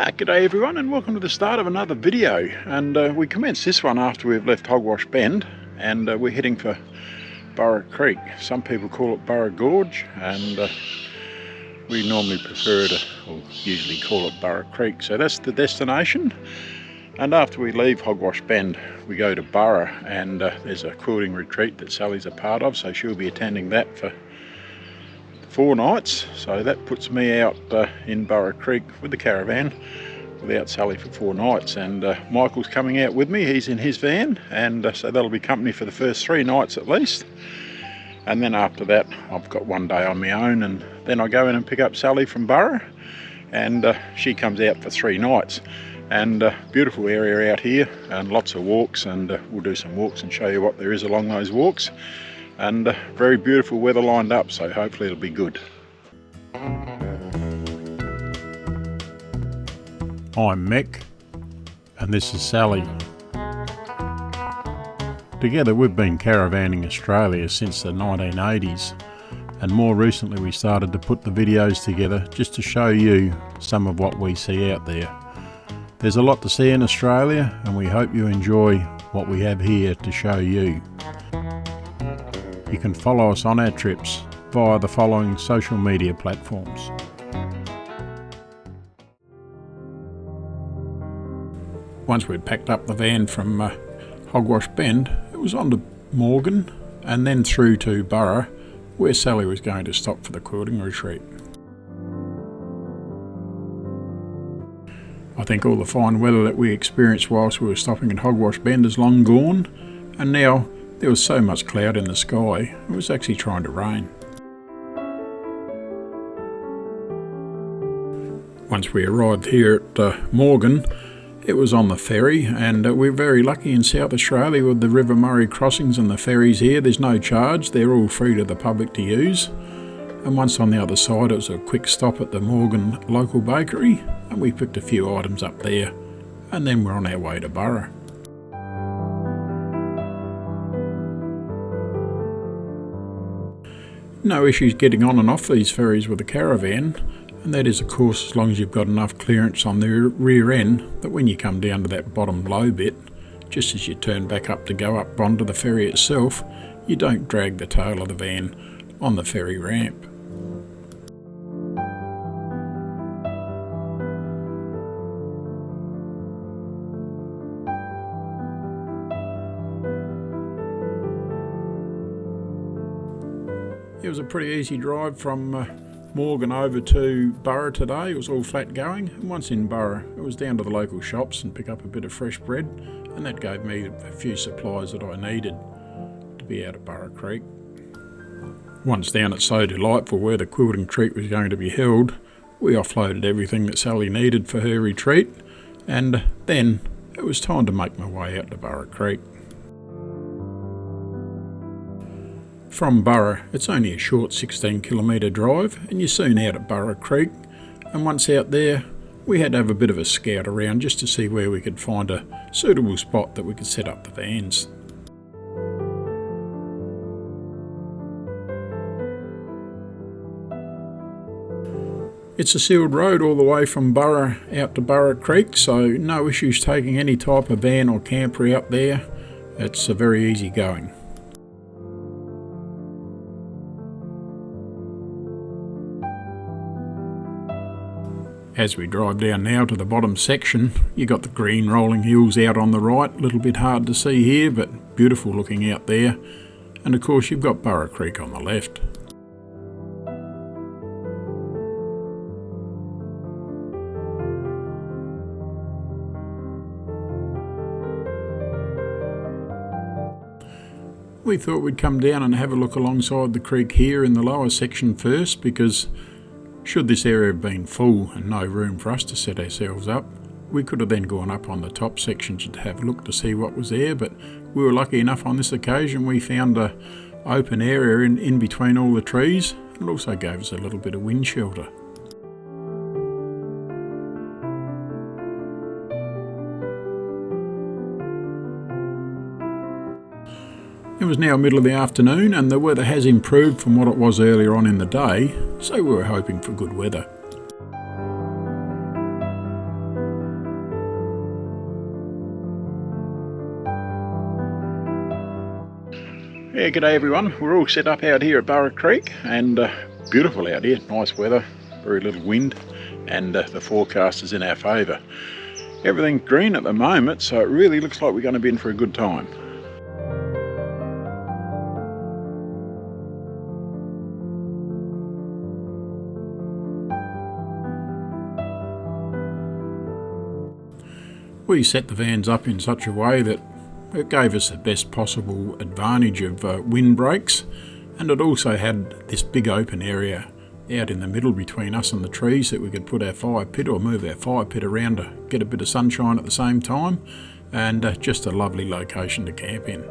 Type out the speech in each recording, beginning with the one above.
G'day everyone, and welcome to the start of another video. And we commenced this one after we've left Hogwash Bend, and we're heading for Burra Creek. Some people call it Burra Gorge, and we normally prefer to, or usually call it Burra Creek. So that's the destination. And after we leave Hogwash Bend, we go to Burra, and there's a quilting retreat that Sally's a part of, so she'll be attending that for 4 nights. So that puts me out in Burra Creek with the caravan without Sally for 4 nights, and Michael's coming out with me. He's in his van, and so that'll be company for the first 3 nights at least. And then after that I've got 1 day on my own, and then I go in and pick up Sally from Burra, and she comes out for 3 nights. And beautiful area out here, and lots of walks, and we'll do some walks and show you what there is along those walks. And very beautiful weather lined up, so hopefully it'll be good. I'm Mick, and this is Sally. Together we've been caravanning Australia since the 1980s, and more recently we started to put the videos together just to show you some of what we see out there. There's a lot to see in Australia, and we hope you enjoy what we have here to show you. You can follow us on our trips via the following social media platforms. Once we'd packed up the van from Hogwash Bend, it was on to Morgan and then through to Burra, where Sally was going to stop for the quilting retreat. I think all the fine weather that we experienced whilst we were stopping at Hogwash Bend is long gone, and now there was so much cloud in the sky, it was actually trying to rain. Once we arrived here at Morgan, it was on the ferry, and we're very lucky in South Australia with the River Murray crossings and the ferries here. There's no charge, they're all free to the public to use. And once on the other side, it was a quick stop at the Morgan local bakery, and we picked a few items up there, and then we're on our way to Burra. No issues getting on and off these ferries with a caravan, and that is of course as long as you've got enough clearance on the rear end that when you come down to that bottom low bit, just as you turn back up to go up onto the ferry itself, you don't drag the tail of the van on the ferry ramp. It was a pretty easy drive from Morgan over to Burra today. It was all flat going, and once in Burra it was down to the local shops and pick up a bit of fresh bread, and that gave me a few supplies that I needed to be out at Burra Creek. Once down at So Delightful, where the quilting retreat was going to be held, we offloaded everything that Sally needed for her retreat, and then it was time to make my way out to Burra Creek. From Burra, it's only a short 16-kilometre drive, and you're soon out at Burra Creek. And once out there, we had to have a bit of a scout around just to see where we could find a suitable spot that we could set up the vans. It's a sealed road all the way from Burra out to Burra Creek, so no issues taking any type of van or camper out there. It's very easy going. As we drive down now to the bottom section, you got the green rolling hills out on the right, a little bit hard to see here, but beautiful looking out there. And of course you've got Burra Creek on the left. We thought we'd come down and have a look alongside the creek here in the lower section first, because should this area have been full and no room for us to set ourselves up, we could have then gone up on the top section to have a look to see what was there, but we were lucky enough on this occasion. We found an open area in between all the trees, and it also gave us a little bit of wind shelter. It was now middle of the afternoon, and the weather has improved from what it was earlier on in the day, so we were hoping for good weather. Yeah, g'day everyone. We're all set up out here at Burra Creek, and beautiful out here, nice weather, very little wind, and the forecast is in our favour. Everything's green at the moment, so it really looks like we're going to be in for a good time. We set the vans up in such a way that it gave us the best possible advantage of windbreaks, and it also had this big open area out in the middle between us and the trees that we could put our fire pit or move our fire pit around to get a bit of sunshine at the same time, and just a lovely location to camp in.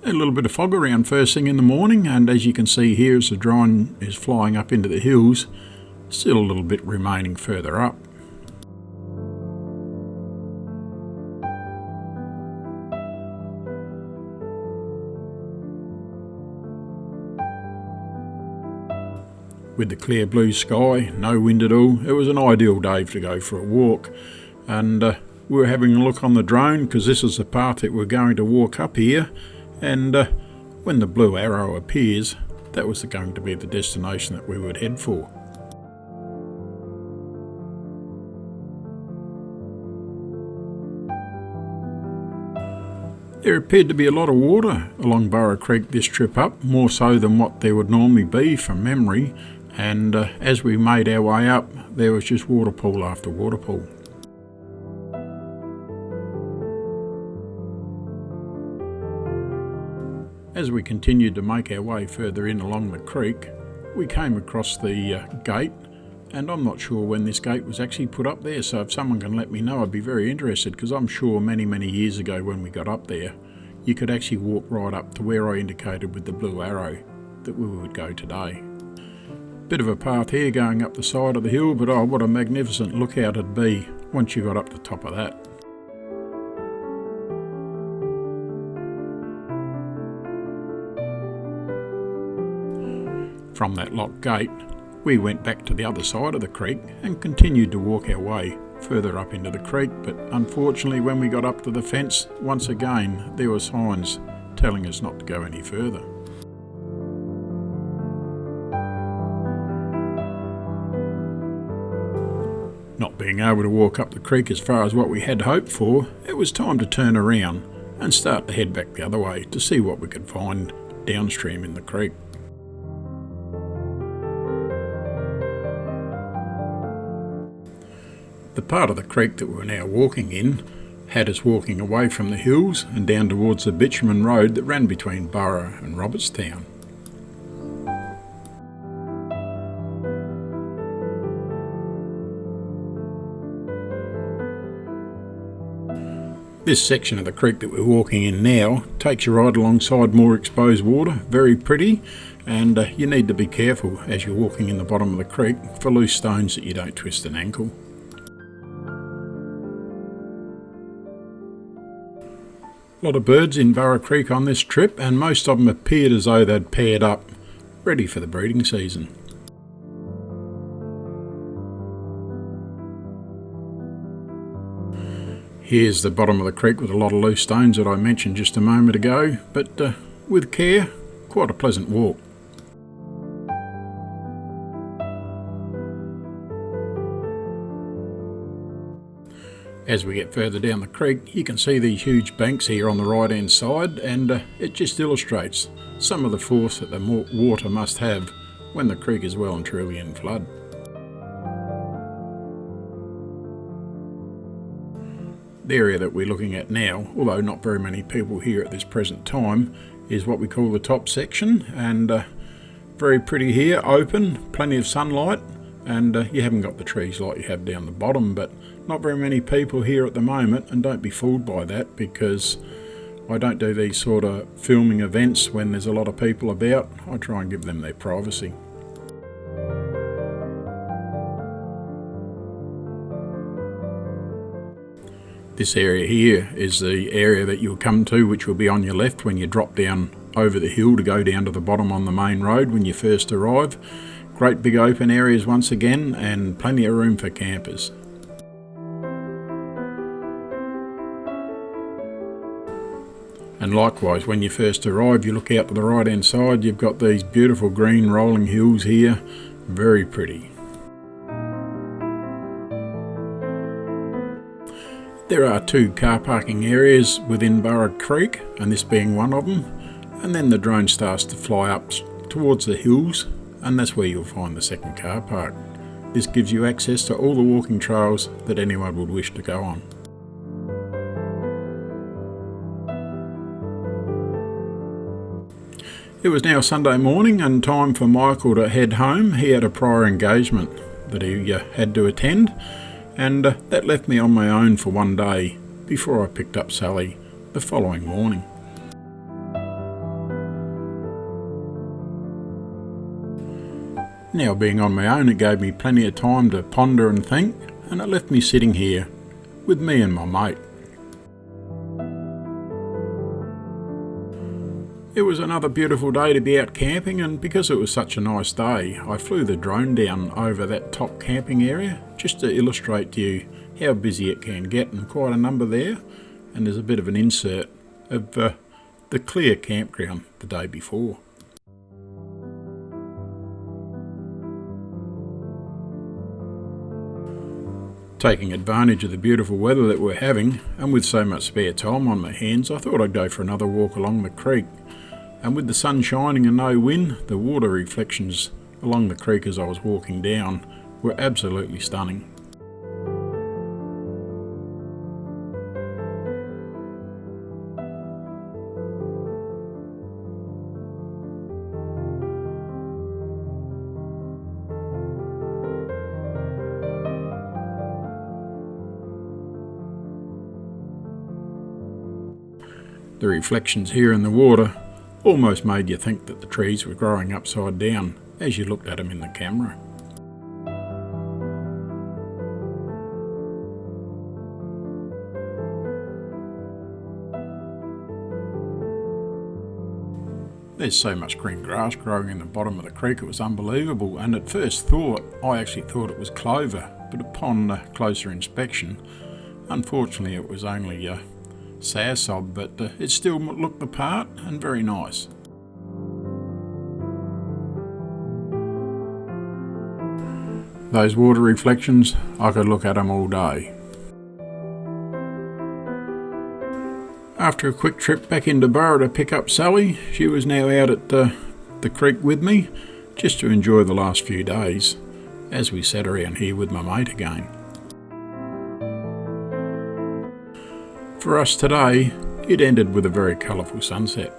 A little bit of fog around first thing in the morning, and as you can see here, as the drone is flying up into the hills, still a little bit remaining further up. With the clear blue sky, no wind at all, it was an ideal day to go for a walk. And we were having a look on the drone because this is the path that we're going to walk up here. And when the blue arrow appears, that was going to be the destination that we would head for. There appeared to be a lot of water along Burra Creek this trip up, more so than what there would normally be from memory, and as we made our way up, there was just waterpool after waterpool. As we continued to make our way further in along the creek, we came across the gate, and I'm not sure when this gate was actually put up there, so if someone can let me know, I'd be very interested, because I'm sure many years ago when we got up there, you could actually walk right up to where I indicated with the blue arrow that we would go today. Bit of a path here going up the side of the hill, but oh, what a magnificent lookout it'd be once you got up the top of that. From that locked gate, we went back to the other side of the creek and continued to walk our way further up into the creek, but unfortunately when we got up to the fence, once again there were signs telling us not to go any further. Not being able to walk up the creek as far as what we had hoped for, it was time to turn around and start to head back the other way to see what we could find downstream in the creek. The part of the creek that we're now walking in had us walking away from the hills and down towards the bitumen road that ran between Burra and Robertstown. This section of the creek that we're walking in now takes you right alongside more exposed water, very pretty, and you need to be careful as you're walking in the bottom of the creek for loose stones that you don't twist an ankle. A lot of birds in Burra Creek on this trip, and most of them appeared as though they'd paired up, ready for the breeding season. Here's the bottom of the creek with a lot of loose stones that I mentioned just a moment ago, but with care, quite a pleasant walk. As we get further down the creek, you can see these huge banks here on the right hand side, and it just illustrates some of the force that the water must have when the creek is well and truly in flood. The area that we're looking at now, although not very many people here at this present time, is what we call the top section, and very pretty here, open, plenty of sunlight, and you haven't got the trees like you have down the bottom, but not very many people here at the moment, and don't be fooled by that, because I don't do these sort of filming events when there's a lot of people about. I try and give them their privacy. This area here is the area that you'll come to, which will be on your left when you drop down over the hill to go down to the bottom on the main road when you first arrive. Great big open areas once again, and plenty of room for campers. And likewise, when you first arrive, you look out to the right hand side, you've got these beautiful green rolling hills here. Very pretty. There are 2 car parking areas within Burra Creek, and this being one of them. And then the drone starts to fly up towards the hills, and that's where you'll find the second car park. This gives you access to all the walking trails that anyone would wish to go on. It was now Sunday morning and time for Michael to head home. He had a prior engagement that he had to attend, and that left me on my own for one day before I picked up Sally the following morning. Now being on my own, it gave me plenty of time to ponder and think, and it left me sitting here with me and my mate. It was another beautiful day to be out camping, and because it was such a nice day, I flew the drone down over that top camping area just to illustrate to you how busy it can get, and quite a number there. And there's a bit of an insert of the clear campground the day before. Taking advantage of the beautiful weather that we're having, and with so much spare time on my hands, I thought I'd go for another walk along the creek. And with the sun shining and no wind, the water reflections along the creek as I was walking down were absolutely stunning. The reflections here in the water almost made you think that the trees were growing upside down as you looked at them in the camera. There's so much green grass growing in the bottom of the creek, it was unbelievable, and at first thought, I actually thought it was clover, but upon closer inspection, unfortunately it was only soursop, but it still looked the part and very nice. Those water reflections, I could look at them all day. After a quick trip back into Burra to pick up Sally, she was now out at the creek with me, just to enjoy the last few days, as we sat around here with my mate again. For us today, it ended with a very colourful sunset.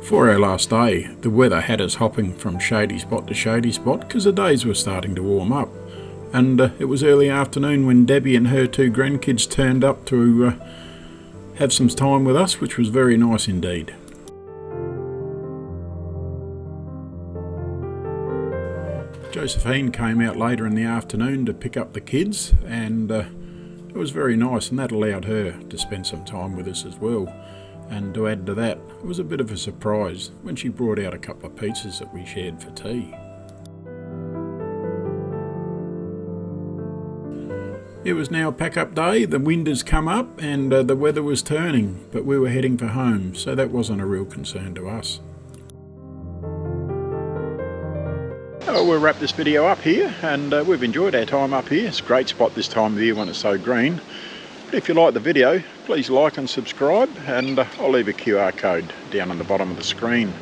For our last day, the weather had us hopping from shady spot to shady spot because the days were starting to warm up, and it was early afternoon when Debbie and her 2 grandkids turned up to have some time with us, which was very nice indeed. Josephine came out later in the afternoon to pick up the kids, and it was very nice, and that allowed her to spend some time with us as well. And to add to that, it was a bit of a surprise when she brought out a couple of pizzas that we shared for tea. It was now pack-up day, the wind has come up and the weather was turning, but we were heading for home, so that wasn't a real concern to us. Oh, we'll wrap this video up here, and we've enjoyed our time up here. It's a great spot this time of year when it's so green. But if you like the video, please like and subscribe, and I'll leave a QR code down on the bottom of the screen,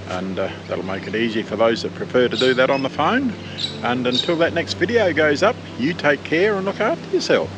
and that'll make it easy for those that prefer to do that on the phone. And until that next video goes up, you take care and look after yourself.